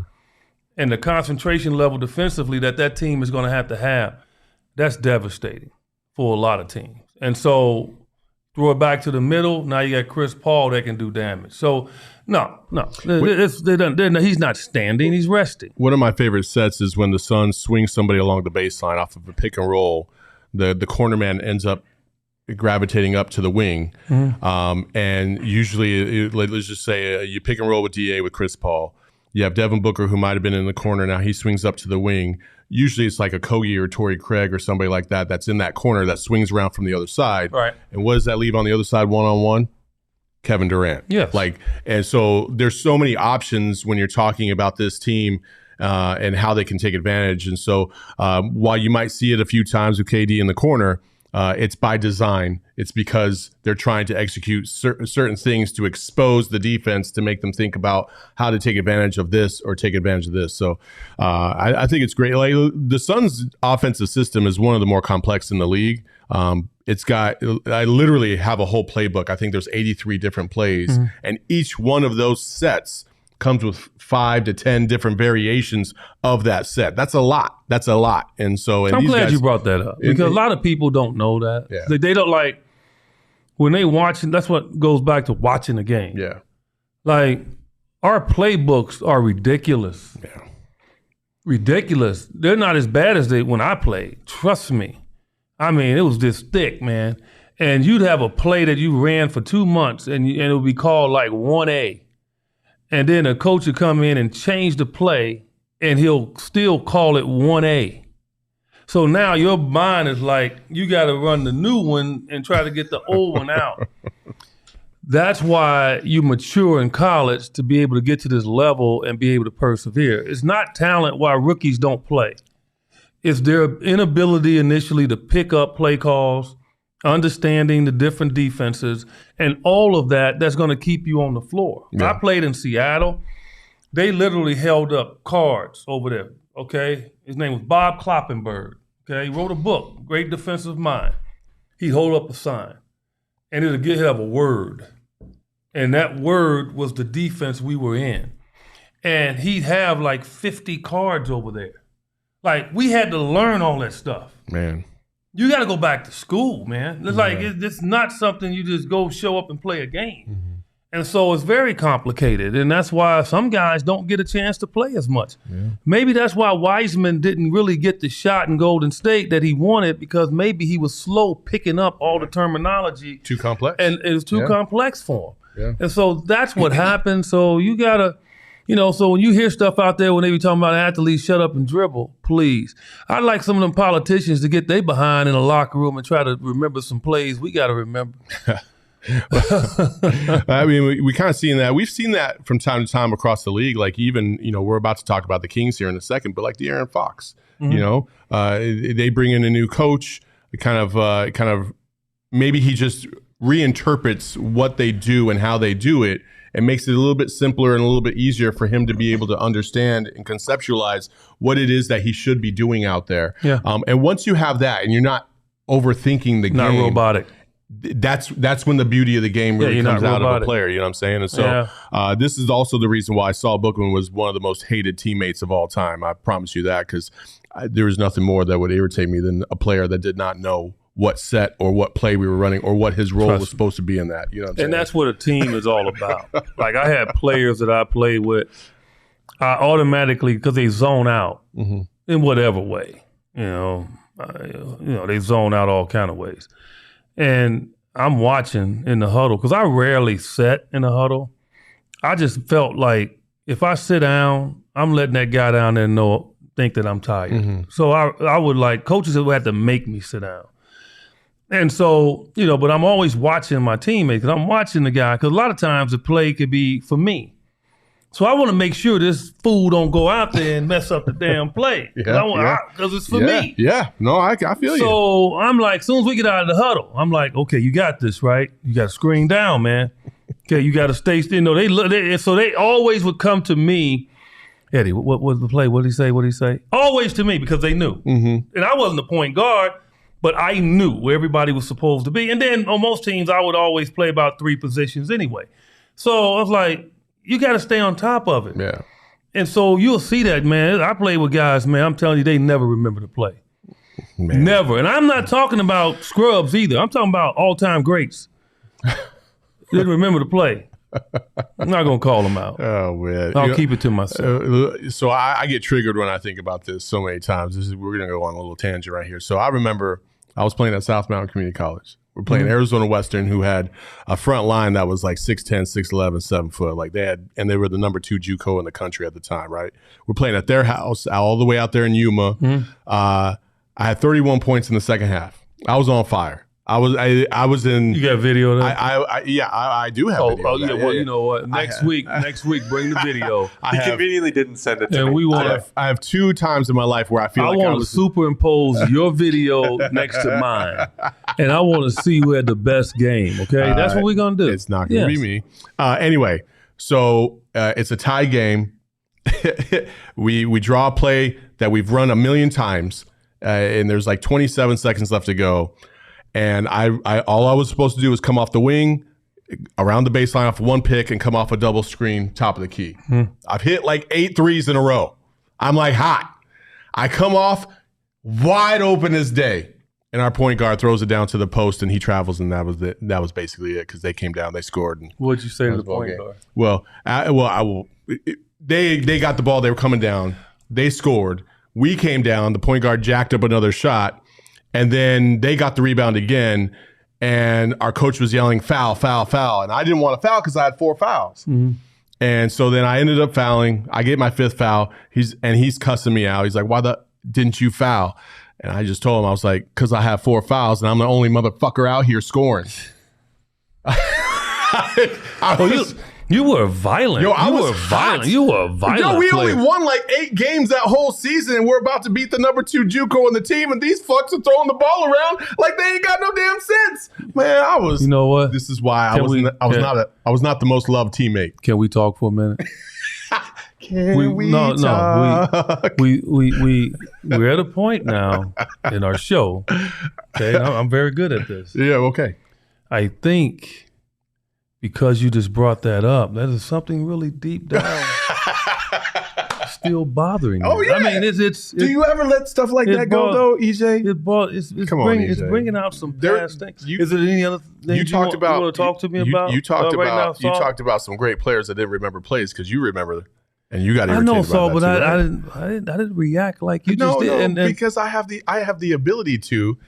B: and the concentration level defensively that team is going to have. That's devastating for a lot of teams. And so throw it back to the middle, now you got Chris Paul that can do damage. So no. He's not standing, he's resting.
A: One of my favorite sets is when the Suns swing somebody along the baseline off of a pick and roll. The corner man ends up gravitating up to the wing. And usually, let's just say you pick and roll with DA with Chris Paul. You have Devin Booker, who might have been in the corner. Now he swings up to the wing. Usually it's like a Kogi or Torrey Craig or somebody like that that's in that corner that swings around from the other side.
B: Right.
A: And what does that leave on the other side one-on-one? Kevin Durant.
B: Yes.
A: And so there's so many options when you're talking about this team and how they can take advantage. And so while you might see it a few times with KD in the corner, it's by design. It's because they're trying to execute certain things to expose the defense to make them think about how to take advantage of this or take advantage of this. So I think it's great. Like, the Suns' offensive system is one of the more complex in the league. I literally have a whole playbook. I think there's 83 different plays, and each one of those sets comes with 5 to 10 different variations of that set. That's a lot. And so
B: I'm glad you brought that up because a lot of people don't know that.
A: Yeah.
B: They don't like when they watch. That's what goes back to watching the game.
A: Yeah.
B: Like, our playbooks are ridiculous.
A: Yeah.
B: Ridiculous. They're not as bad as when I played. Trust me. I mean, it was this thick, man. And you'd have a play that you ran for 2 months and it would be called like 1A. And then a coach would come in and change the play and he'll still call it 1A. So now your mind is like, you got to run the new one and try to get the old one out. That's why you mature in college to be able to get to this level and be able to persevere. It's not talent why rookies don't play. It's their inability initially to pick up play calls, understanding the different defenses, and all of that's going to keep you on the floor. Yeah. I played in Seattle. They literally held up cards over there, okay? His name was Bob Kloppenberg, okay? He wrote a book, Great Defensive Mind. He'd hold up a sign, and it'd have a word, and that word was the defense we were in. and he'd have like 50 cards over there. Like, we had to learn all that stuff.
A: Man.
B: You got to go back to school, man. It's like, it's not something you just go show up and play a game. Mm-hmm. And so it's very complicated. And that's why some guys don't get a chance to play as much. Yeah. Maybe that's why Wiseman didn't really get the shot in Golden State that he wanted, because maybe he was slow picking up all the terminology.
A: Too complex.
B: And it was too complex for him. Yeah. And so that's what happened. So you got to, so when you hear stuff out there when they be talking about athletes, shut up and dribble, please. I'd like some of them politicians to get their behind in a locker room and try to remember some plays we got to remember.
A: I mean, we kind of seen that. We've seen that from time to time across the league. Like, even, we're about to talk about the Kings here in a second, but like De'Aaron Fox, they bring in a new coach, kind of maybe he just reinterprets what they do and how they do it. It makes it a little bit simpler and a little bit easier for him to be able to understand and conceptualize what it is that he should be doing out there. Yeah. And once you have that and you're not overthinking the game.
B: Not robotic.
A: That's when the beauty of the game really comes out of a player. You know what I'm saying? And so this is also the reason why Saul Bookman was one of the most hated teammates of all time. I promise you that, because there was nothing more that would irritate me than a player that did not know what set or what play we were running or what his role was supposed to be in that. You know what I'm saying?
B: And that's what a team is all about. Like, I had players that I played with, I automatically, because they zone out in whatever way, they zone out all kind of ways. And I'm watching in the huddle, because I rarely sit in the huddle. I just felt like if I sit down, I'm letting that guy down there think that I'm tired. Mm-hmm. So I would, like, coaches would have to make me sit down. And so, but I'm always watching my teammates, because I'm watching the guy, because a lot of times the play could be for me. So I want to make sure this fool don't go out there and mess up the damn play. Because it's for me.
A: Yeah, no, I feel you.
B: So I'm like, as soon as we get out of the huddle, I'm like, okay, you got this, right? You got to screen down, man. Okay, you got to stay still. So they always would come to me. Eddie, what was the play? What did he say? Always to me, because they knew. Mm-hmm. And I wasn't the point guard, but I knew where everybody was supposed to be. And then on most teams, I would always play about 3 positions anyway. So I was like, you got to stay on top of it.
A: Yeah.
B: And so you'll see that, man. I play with guys, man, I'm telling you, they never remember to play. Man. Never. And I'm not talking about scrubs either. I'm talking about all-time greats. Didn't remember to play. I'm not going to call them out.
A: Oh, man.
B: I'll keep it to myself.
A: So I get triggered when I think about this so many times. We're going to go on a little tangent right here. So I remember I was playing at South Mountain Community College. We're playing Arizona Western, who had a front line that was like 6'10", 6'11", 7 foot. Like, they were the number 2 JUCO in the country at the time, right? We're playing at their house all the way out there in Yuma. I had 31 points in the second half. I was on fire. I was in.
B: You got video of that?
A: I do have video.
B: Oh, yeah. Well, you know what? Next week, bring the video.
C: He conveniently didn't send it to me.
A: I have 2 times in my life where I feel like I
B: want to superimpose your video next to mine, and I want to see who had the best game. Okay, that's what we're gonna do.
A: It's not gonna be me. Anyway, so it's a tie game. we draw a play that we've run a million times, and there's like 27 seconds left to go. And all I was supposed to do was come off the wing, around the baseline off 1 pick, and come off a double screen, top of the key. I've hit like 8 threes in a row. I'm like hot. I come off wide open as day, and our point guard throws it down to the post, and he travels, and that was it. That was basically it, because they came down, they scored. And
B: what'd you say to the point guard?
A: Well, they got the ball. They were coming down. They scored. We came down. The point guard jacked up another shot. And then they got the rebound again, and our coach was yelling, foul, foul, foul. And I didn't want to foul because I had 4 fouls. Mm-hmm. And so then I ended up fouling. I get my 5th foul. He's cussing me out. He's like, why didn't you foul? And I just told him, I was like, because I have 4 fouls, and I'm the only motherfucker out here scoring.
B: You were violent. You were violent.
A: Yo, we only won like 8 games that whole season, and we're about to beat the number 2 JUCO on the team, and these fucks are throwing the ball around like they ain't got no damn sense. Man, I was.
B: You know what?
A: This is why I was not the most loved teammate.
B: Can we talk for a minute?
A: Talk?
B: We're at a point now in our show. Okay, I'm very good at this.
A: Yeah. Okay.
B: I think. Because you just brought that up, that is something really deep down Still bothering me.
A: Oh, yeah.
B: I mean, it's
A: do you ever let stuff like that go, though, EJ?
B: It's bringing out some past things. Is there any other things you want to talk to me about?
A: You talked
B: right now,
A: you talked about some great players that didn't remember plays because you remember. And you got irritated.
B: I know, Saul, but
A: I
B: didn't react like you just did.
A: No, because I have the ability to.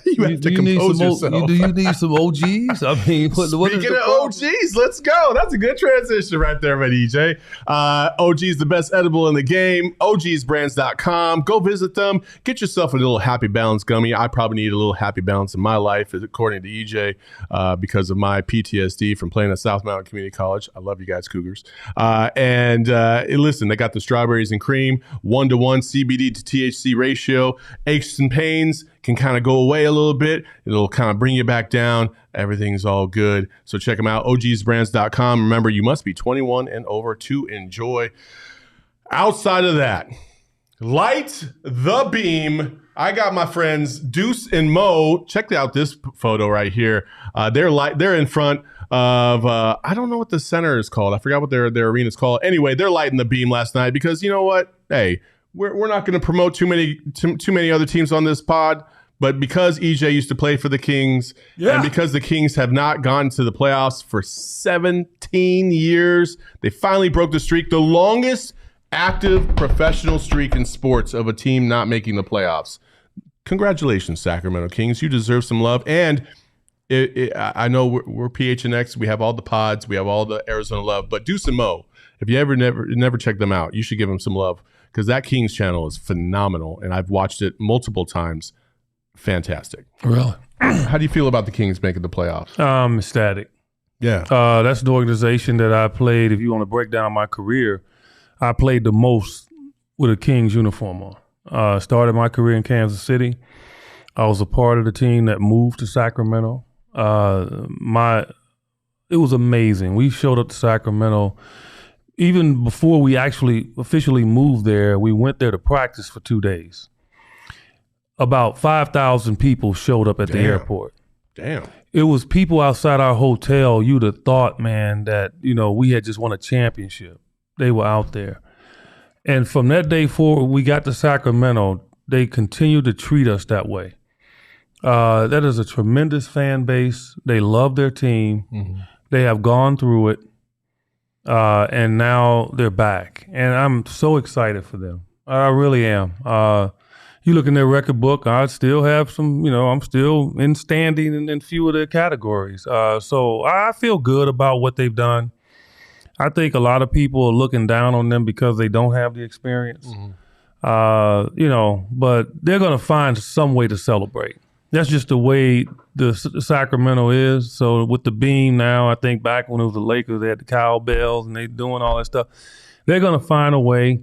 A: You have to compose yourself.
B: Do you need some OGs? I mean,
A: speaking of OGs, let's go. That's a good transition right there, right, EJ. OG is the best edible in the game. OGsbrands.com. Go visit them. Get yourself a little Happy Balance gummy. I probably need a little Happy Balance in my life, according to EJ, because of my PTSD from playing at South Mountain Community College. I love you guys, Cougars. Listen, they got the strawberries and cream, 1-to-1 CBD to THC ratio. Aches and pains can kind of go away a little bit. It'll kind of bring you back down. Everything's all good. So check them out, ogsbrands.com. Remember, you must be 21 and over to enjoy. Outside of that, light the beam. I got my friends Deuce and Mo. Check out this photo right here. They're in front of I don't know what the center is called. I forgot what their arena is called. Anyway, they're lighting the beam last night because you know what? Hey, we're not going to promote too many other teams on this pod, but because EJ used to play for the Kings, and because the Kings have not gone to the playoffs for 17 years, they finally broke the streak, the longest active professional streak in sports of a team not making the playoffs. Congratulations, Sacramento Kings. You deserve some love. And I know we're PHNX. We have all the pods. We have all the Arizona love. But Deuce and Mo, if you never check them out, you should give them some love because that Kings channel is phenomenal. And I've watched it multiple times. Fantastic.
B: Really?
A: How do you feel about the Kings making the playoffs?
B: I'm ecstatic.
A: Yeah.
B: That's the organization that I played. If you want to break down my career, I played the most with a Kings uniform on. Started my career in Kansas City. I was a part of the team that moved to Sacramento. It was amazing. We showed up to Sacramento. Even before we actually officially moved there, we went there to practice for 2 days. About 5,000 people showed up at the airport.
A: Damn.
B: It was people outside our hotel. You'd have thought, man, that, we had just won a championship. They were out there. And from that day forward, we got to Sacramento. They continued to treat us that way. That is a tremendous fan base. They love their team. Mm-hmm. They have gone through it. And now they're back. And I'm so excited for them. I really am. You look in their record book, I still have some, I'm still in standing in few of their categories. So I feel good about what they've done. I think a lot of people are looking down on them because they don't have the experience. Mm-hmm. But they're going to find some way to celebrate. That's just the way the Sacramento is. So with the beam now, I think back when it was the Lakers, they had the cowbells and they doing all that stuff. They're going to find a way.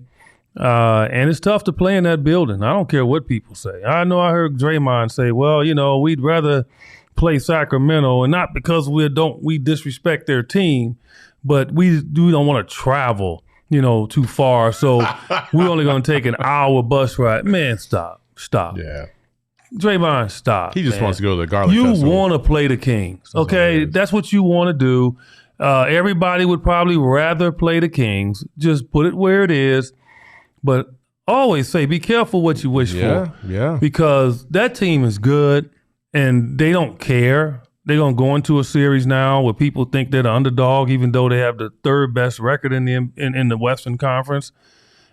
B: And it's tough to play in that building. I don't care what people say. I know I heard Draymond say, well, we'd rather play Sacramento, and not because we disrespect their team, but we don't want to travel, too far. So we're only going to take an hour bus ride. Man, stop. Yeah. Draymond, stop.
A: He just
B: man.
A: wants to go to the Garlic
B: You
A: Festival.
B: want to play the Kings, okay? That's what you want to do. Everybody would probably rather play the Kings. Just put it where it is. But always say, be careful what you wish for.
A: Yeah.
B: Because that team is good, and they don't care. They're going to go into a series now where people think they're the underdog, even though they have the third best record in the Western Conference.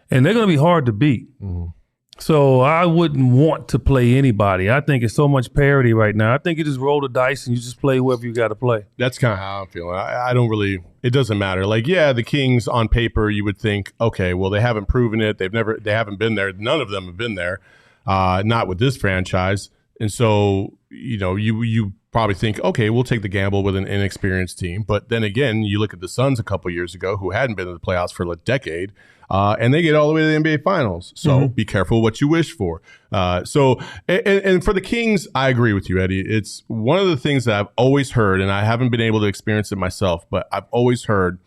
B: And they're going to be hard to beat. Mm-hmm. So I wouldn't want to play anybody. I think it's so much parity right now. I think you just roll the dice and you just play whoever you got to play.
A: That's kind of how I'm feeling. I don't really – it doesn't matter. Like, yeah, the Kings on paper, you would think, okay, well, they haven't proven it. They haven't been there. None of them have been there, not with this franchise. And so, you probably think, okay, we'll take the gamble with an inexperienced team. But then again, you look at the Suns a couple years ago who hadn't been in the playoffs for a decade. And they get all the way to the NBA Finals. So Be careful what you wish for. And for the Kings, I agree with you, Eddie. It's one of the things that I've always heard, and I haven't been able to experience it myself, but I've always heard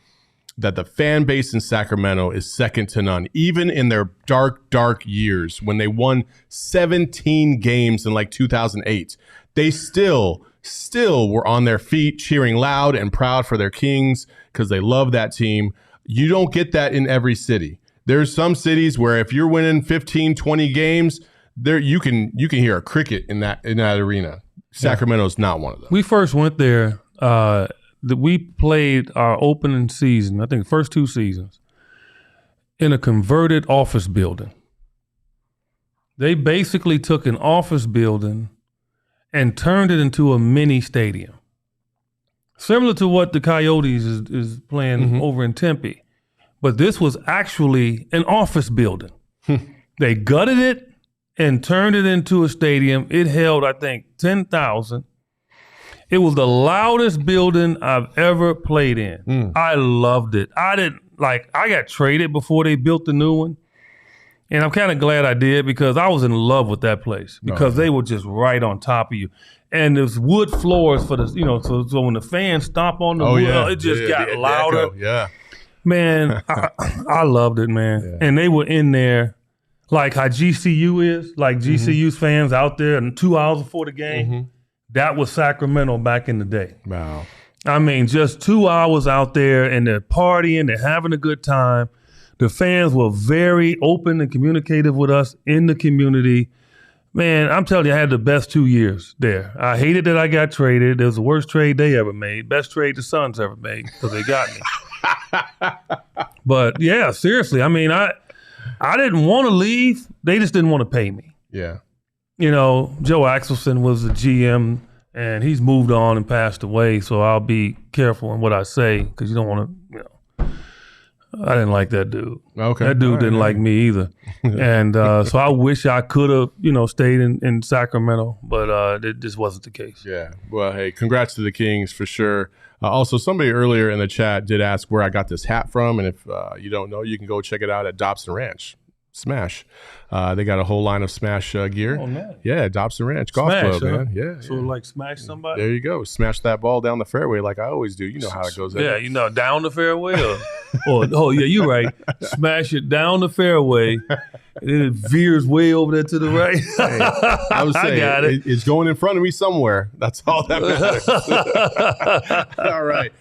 A: that the fan base in Sacramento is second to none. Even in their dark, dark years, when they won 17 games in like 2008, they still were on their feet cheering loud and proud for their Kings because they love that team. You don't get that in every city. There's some cities where if you're winning 15, 20 games, there you can hear a cricket in that arena. Sacramento's not one of them.
B: We first went there. We played our opening season, I think the first 2 seasons, in a converted office building. They basically took an office building and turned it into a mini stadium. Similar to what the Coyotes is playing over in Tempe. But this was actually an office building. They gutted it and turned it into a stadium. It held, I think, 10,000. It was the loudest building I've ever played in. I loved it. I got traded before they built the new one. And I'm kind of glad I did because I was in love with that place because they were just right on top of you. And there's wood floors for the, so when the fans stomp on the wood, it just got louder.
A: Yeah.
B: Man, I loved it, man. Yeah. And they were in there like how GCU is, like GCU's fans out there and 2 hours before the game. That was Sacramento back in the day.
A: Wow.
B: I mean, just 2 hours out there and they're partying, they're having a good time. The fans were very open and communicative with us in the community. Man, I'm telling you, I had the best 2 years there. I hated that I got traded. It was the worst trade they ever made. Best trade the Suns ever made because they got me. But yeah, seriously, I mean, I didn't want to leave. They just didn't want to pay me.
A: Yeah.
B: Joe Axelson was the GM, and he's moved on and passed away. So I'll be careful in what I say because you don't want to, I didn't like that dude.
A: Okay.
B: That dude didn't like me either. And so I wish I could have, stayed in Sacramento, but it just wasn't the case.
A: Yeah. Well, hey, congrats to the Kings for sure. Also, somebody earlier in the chat did ask where I got this hat from. And if you don't know, you can go check it out at Dobson Ranch. Smash. They got a whole line of Smash gear.
B: Oh, man.
A: Yeah, Dobson Ranch Golf Club, man. Yeah.
B: So like smash somebody?
A: There you go. Smash that ball down the fairway like I always do. You know how it goes.
B: Yeah, down the fairway or yeah, you're right. Smash it down the fairway. And it veers way over there to the right.
A: Hey, I was saying,
B: got it.
A: It's going in front of me somewhere. That's all that matters. All right.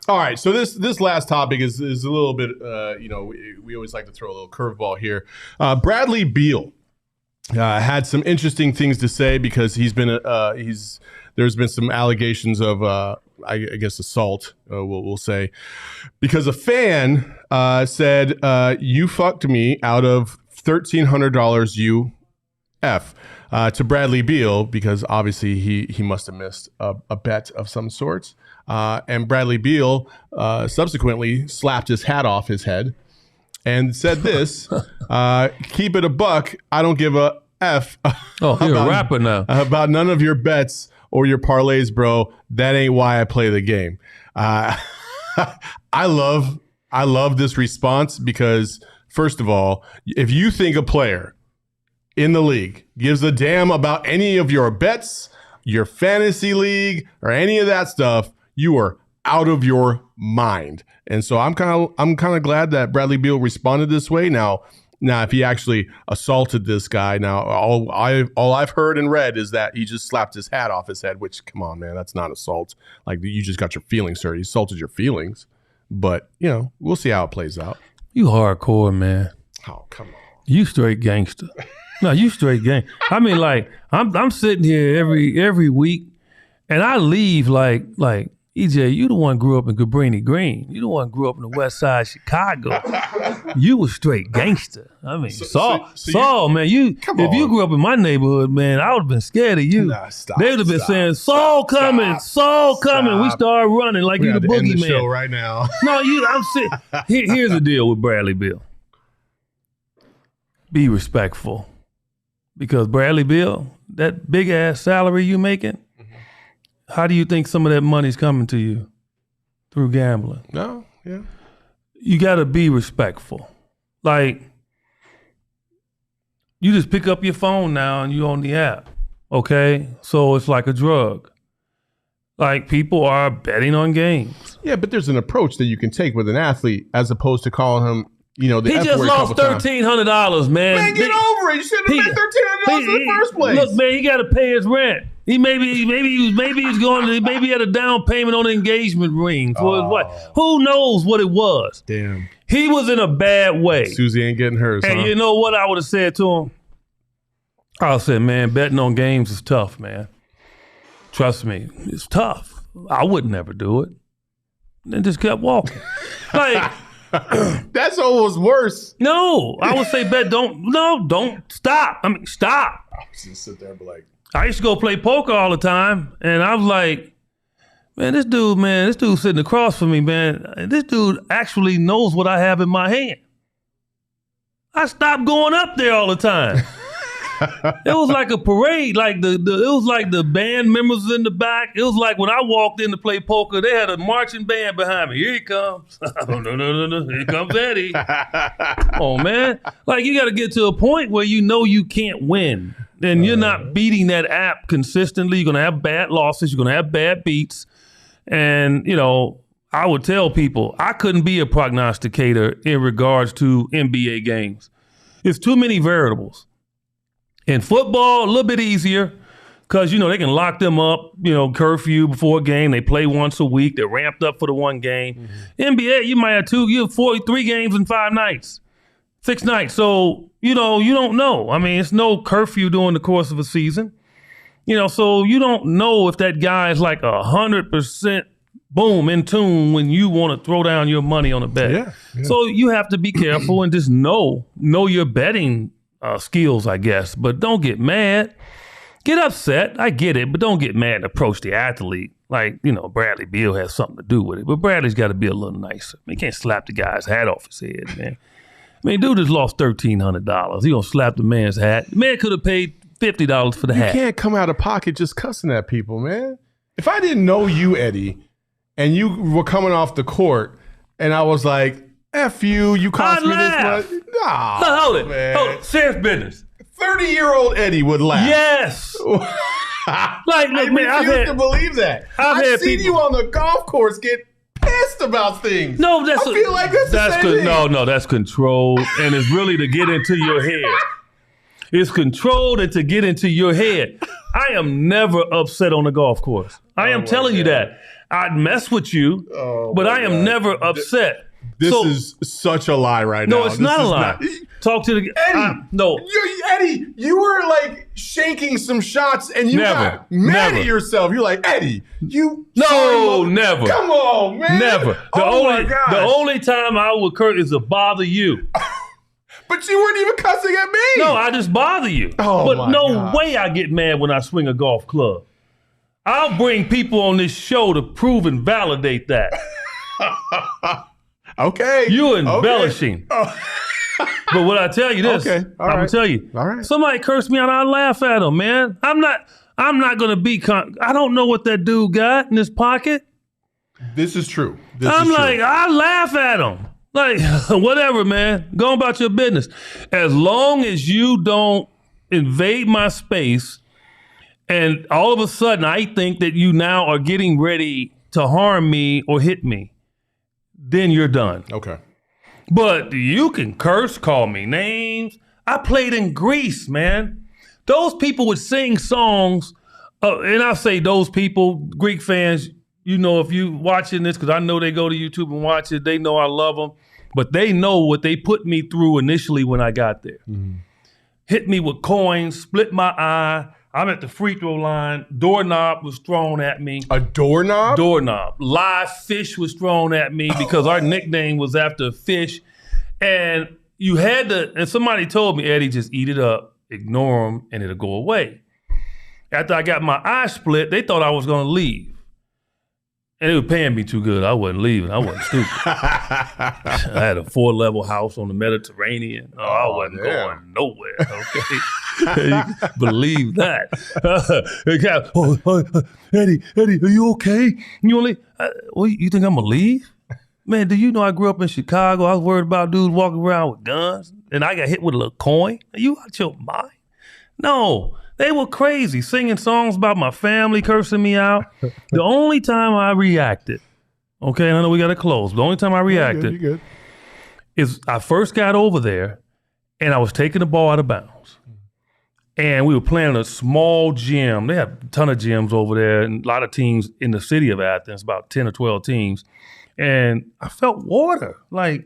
A: All right, so this last topic is a little bit, we always like to throw a little curveball here. Bradley Beal had some interesting things to say because there's been some allegations of, I guess, assault, we'll say, because a fan said, you fucked me out of $1,300 UF to Bradley Beal because obviously he must have missed a bet of some sorts. And Bradley Beal subsequently slapped his hat off his head and said this, keep it a buck, I don't give a F.
B: Oh, you're a rapper now.
A: About none of your bets or your parlays, bro. That ain't why I play the game. I love this response because, first of all, if you think a player in the league gives a damn about any of your bets, your fantasy league, or any of that stuff, you are out of your mind. And so I'm kind of glad that Bradley Beal responded this way. Now if he actually assaulted this guy, now all I've heard and read is that he just slapped his hat off his head, which, come on, man, that's not assault. Like, you just got your feelings hurt. He assaulted your feelings. But, we'll see how it plays out.
B: You hardcore, man.
A: Oh, come on.
B: You straight gangster. No, you straight gang. I mean, like, I'm sitting here every week, and I leave like EJ, you the one grew up in Cabrini Green. You the one grew up in the West Side of Chicago. You was straight gangster. I mean, Saul, man, if you grew up in my neighborhood, man, I would have been scared of you. Nah, they would have been saying, Saul coming. We started running like you the boogeyman.
A: End the show right now.
B: No, I'm sitting. Here's the deal with Bradley Beal. Be respectful. Because Bradley Beal, that big ass salary you making, how do you think some of that money's coming to you? Through gambling.
A: No, yeah.
B: You got to be respectful. Like, you just pick up your phone now and you on the app, okay? So it's like a drug. Like, people are betting on games.
A: Yeah, but there's an approach that you can take with an athlete as opposed to calling him, the
B: he
A: F
B: just
A: word
B: lost $1,300, man.
A: Man, get over it. You shouldn't have made $1,300 in the first place.
B: Look, man, he got to pay his rent. He maybe he had a down payment on an engagement ring for his wife. Who knows what it was?
A: Damn.
B: He was in a bad way.
A: Susie ain't getting hers.
B: And you know what I would have said to him? I said, man, betting on games is tough, man. Trust me, it's tough. I would never do it. And just kept walking. Like
A: that's almost worse.
B: No, I would say don't stop. I mean, stop.
A: I was just sit there and be like,
B: I used to go play poker all the time, and I was like, this dude sitting across from me, man. This dude actually knows what I have in my hand. I stopped going up there all the time. It was like a parade. Like it was like the band members in the back. It was like when I walked in to play poker, they had a marching band behind me. Here he comes. No. Here comes Eddie. Oh, man. Like, you got to get to a point where you know you can't win. And you're not beating that app consistently. You're going to have bad losses. You're going to have bad beats. And, I would tell people I couldn't be a prognosticator in regards to NBA games. It's too many variables. In football, a little bit easier because, they can lock them up, curfew before a game. They play once a week. They're ramped up for the one game. Mm-hmm. NBA, you might have 3 games in 5 nights, 6 nights. So, you don't know. I mean, it's no curfew during the course of a season. So you don't know if that guy is like 100% boom in tune when you want to throw down your money on a bet.
A: Yeah.
B: So you have to be careful and just know your betting skills, I guess, but don't get mad. Get upset. I get it, but don't get mad and approach the athlete. Like, Bradley Beal has something to do with it, but Bradley's got to be a little nicer. He can't slap the guy's hat off his head, man. Dude just lost $1,300. He gonna slap the man's hat. The man could have paid $50 for the hat.
A: You can't come out of pocket just cussing at people, man. If I didn't know you, Eddie, and you were coming off the court, and I was like, F you cost me this much. Nah,
B: hold it.
A: Man.
B: Hold it. Serious business.
A: 30-year-old Eddie would laugh.
B: Yes. Look,
A: I refuse to believe that. I've seen you on the golf course get pissed about things.
B: No, I
A: feel like that's the same thing.
B: No, that's controlled, and it's really to get into your head. It's controlled and to get into your head. I am never upset on the golf course. I am telling you that. I'd mess with you, but I am never upset.
A: This is such a lie right now.
B: No, it's not a lie. Talk to the
A: Eddie.
B: No,
A: Eddie, you were like shaking some shots, and you got mad at yourself. You're like, Eddie, you.
B: No, never.
A: Come on, man.
B: Never. The only time I would curse is to bother you.
A: But you weren't even cussing at me.
B: No, I just bother you. But no way I get mad when I swing a golf club. I'll bring people on this show to prove and validate that.
A: Okay.
B: You're embellishing. Okay. But what I tell you this, I'm gonna tell you.
A: All right.
B: Somebody curse me out, I laugh at them, man. I'm not gonna be I don't know what that dude got in his pocket.
A: This is true.
B: I laugh at him. Like, whatever, man. Go about your business. As long as you don't invade my space and all of a sudden I think that you now are getting ready to harm me or hit me, then you're done.
A: Okay.
B: But you can curse, call me names. I played in Greece, man. Those people would sing songs, and I say those people, Greek fans, if you watching this, because I know they go to YouTube and watch it, they know I love them, but they know what they put me through initially when I got there. Mm-hmm. Hit me with coins, split my eye. I'm at the free throw line. Doorknob was thrown at me.
A: A doorknob?
B: Doorknob. Live fish was thrown at me because our nickname was after fish. And you had to, and somebody told me, Eddie, just eat it up, ignore them, and it'll go away. After I got my eye split, they thought I was going to leave. And they were paying me too good. I wasn't leaving. I wasn't stupid. I had a 4-level house on the Mediterranean. I wasn't going nowhere. Okay. You believe that. Eddie, are you okay? You think I'm going to leave? Man, do you know I grew up in Chicago? I was worried about dudes walking around with guns, and I got hit with a little coin. Are you out your mind? No. They were crazy, singing songs about my family, cursing me out. The only time I reacted, okay, I know we got to close, but the only time I reacted
A: you're good.
B: Is I first got over there, and I was taking the ball out of bounds. And we were playing in a small gym. They have a ton of gyms over there and a lot of teams in the city of Athens, about 10 or 12 teams. And I felt water, like,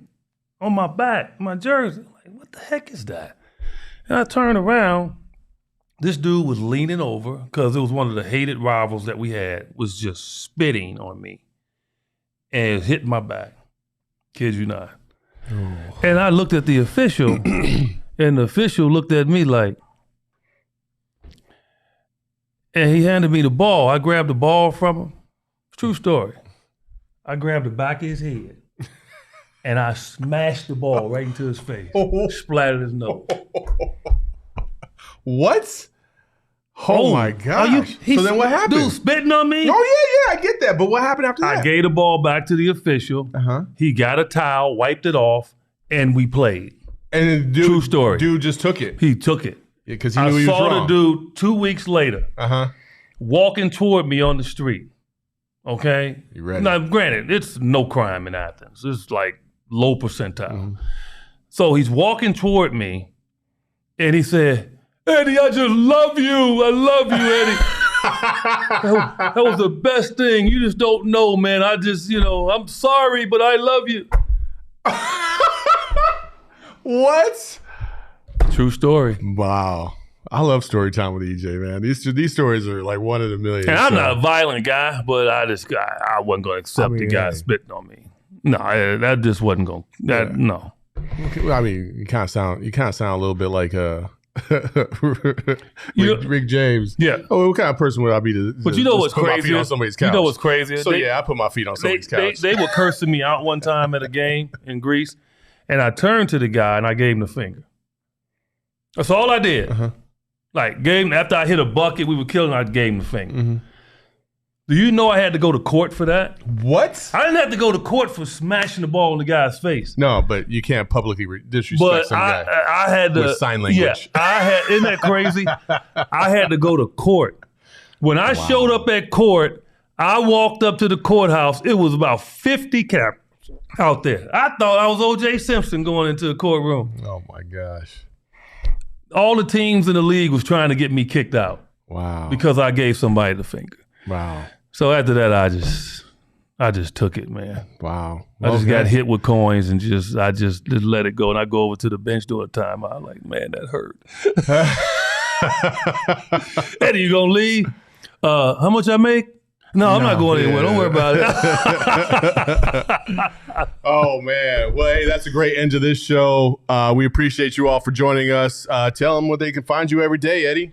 B: on my back, my jersey. Like, what the heck is that? And I turned around. This dude was leaning over because it was one of the hated rivals that we had, was just spitting on me and hit my back. Kid you not. Oh. And I looked at the official, and the official looked at me like, and he handed me the ball. I grabbed the ball from him. True story. I grabbed the back of his head, and I smashed the ball right into his face, splattered his nose.
A: What? Oh my gosh. So then what happened?
B: Dude spitting on me?
A: Oh, yeah, I get that. But what happened after that?
B: I gave the ball back to the official. Uh-huh. He got a towel, wiped it off, and we played.
A: And the
B: true story.
A: Dude just took it.
B: He took it.
A: Yeah, because he knew he was wrong.
B: I saw the dude 2 weeks later walking toward me on the street. Okay?
A: You ready?
B: Now, granted, it's no crime in Athens. It's like low percentile. Mm-hmm. So he's walking toward me, and he said, Eddie, I just love you. I love you, Eddie. that was the best thing. You just don't know, man. I just, I'm sorry, but I love you.
A: What?
B: True story.
A: Wow. I love story time with EJ, man. These stories are like one in a million.
B: And I'm not a violent guy, but I wasn't going to accept the guy spitting on me. No, that just wasn't going to, no.
A: I mean, you kind of sound a little bit like Rick James.
B: Yeah.
A: Oh, what kind of person would I be
B: but you know what's crazy?
A: On somebody's couch?
B: You know what's crazy?
A: So I put my feet on somebody's couch.
B: They were cursing me out one time at a game in Greece, and I turned to the guy and I gave him the finger. That's all I did. Uh-huh. Like, after I hit a bucket, we were killing, I gave him the finger. Mm-hmm. Do you know I had to go to court for that?
A: What?
B: I didn't have to go to court for smashing the ball in the guy's face.
A: No, but you can't publicly disrespect some guy
B: I had to,
A: with sign language.
B: Yeah, isn't that crazy? I had to go to court. When I showed up at court, I walked up to the courthouse. It was about 50 cameras out there. I thought I was O.J. Simpson going into the courtroom.
A: Oh, my gosh.
B: All the teams in the league was trying to get me kicked out.
A: Wow.
B: Because I gave somebody the finger.
A: Wow.
B: So after that, I just took it, man.
A: Wow.
B: I just got hit with coins and I just let it go. And I go over to the bench during a timeout. Like, man, that hurt. Eddie, you gonna leave? How much I make? No, I'm not going anywhere. Don't worry about it.
A: Oh, man. Well, hey, that's a great end to this show. We appreciate you all for joining us. Tell them where they can find you every day, Eddie.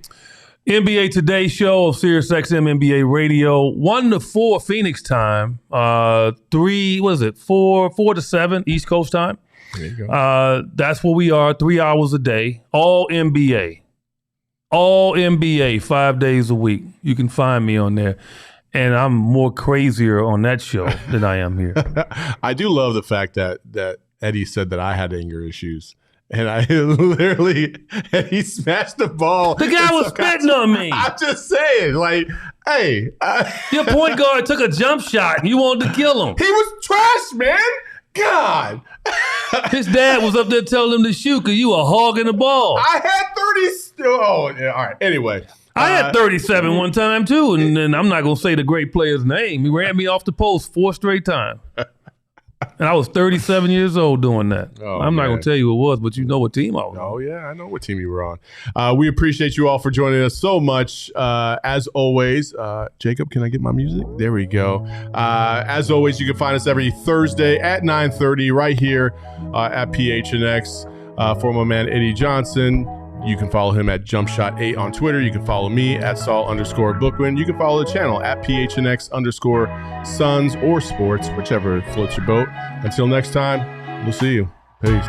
B: NBA Today show of SiriusXM NBA Radio, 1 to 4 Phoenix time, 4 to 7 East Coast time.
A: There you go.
B: That's where we are, 3 hours a day, all NBA, 5 days a week. You can find me on there. And I'm more crazier on that show than I am here.
A: I do love the fact that Eddie said that I had anger issues. And I literally, he smashed the ball.
B: The guy was spitting on me.
A: I'm just saying, like, hey.
B: Your point guard took a jump shot and you wanted to kill him.
A: He was trash, man. God.
B: His dad was up there telling him to shoot because you were hogging the ball.
A: I had 30. Oh, yeah, all right. Anyway.
B: I had 37 one time, too, and I'm not going to say the great player's name. He ran me off the post 4 straight times. And I was 37 years old doing that.
A: Oh,
B: I'm not going to tell you who it was, but you know what team I was on.
A: Oh, yeah, I know what team you were on. We appreciate you all for joining us so much. As always, Jacob, can I get my music? There we go. As always, you can find us every Thursday at 9:30 right here at PHNX. For my man, Eddie Johnson. You can follow him at JumpShot8 on Twitter. You can follow me at Saul_Bookman. You can follow the channel at PHNX_Suns or Sports, whichever floats your boat. Until next time, we'll see you. Peace.